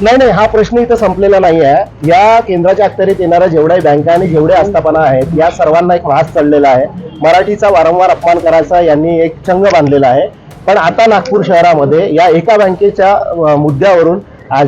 नाही, हा प्रश्न इथं संपलेला नाही आहे। या केंद्राच्या अखत्यारीत येणाऱ्या जेवढ्या बँका आणि जेवढे आस्थापना आहेत या सर्वांना एक वास चढलेला आहे। मराठीचा वारंवार अपमान करायचा यांनी एक चंग बांधलेला आहे। पण आता नागपूर शहरामध्ये या एका बँकेच्या मुद्द्यावरून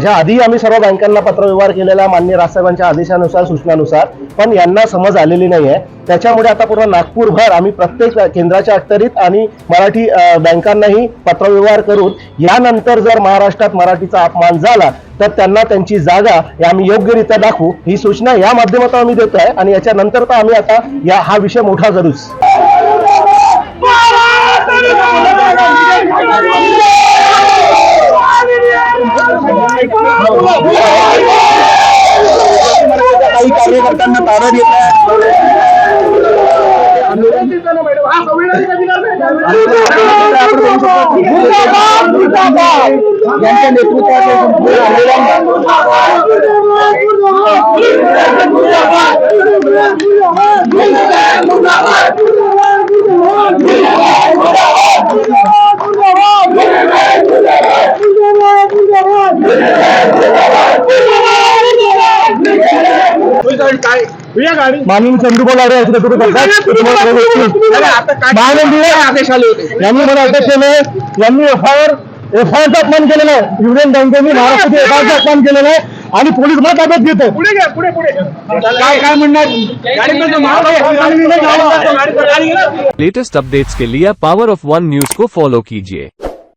ज्या आधी आम्ही सर्व बँकांना पत्रव्यवहार केलेला माननीय राजसाहेबांच्या आदेशानुसार सूचनानुसार, पण यांना समज आलेली नाही आहे। त्याच्यामुळे आता पूर्ण नागपूरभर आम्ही प्रत्येक केंद्राच्या अखत्यारीत आणि मराठी बँकांनाही पत्रव्यवहार करून यानंतर जर महाराष्ट्रात मराठीचा अपमान झाला तर त्यांना त्यांची जागा आम्ही योग्यरित्या दाखवू, ही सूचना या माध्यमातून आम्ही देतोय। आणि याच्यानंतर तर आम्ही आता हा विषय मोठा करूच। काही कार्यकर्त्यांना ताब्यात घेत यांच्या नेतृत्वात माननीय चंद्रकांत लाडे आदेश आले होते, यांनी मला अटक केले। यांनी एफआयआरचा अपमान केलेला आहे। युनियन बँकेने महाराष्ट्राचे एफआयआरचा अपमान केलेला आहे आणि पोलीस मला ताब्यात घेत आहे। काय म्हणणार? लेटेस्ट अपडेट्स के लिए पावर ऑफ वन न्यूज को फॉलो कीजिए।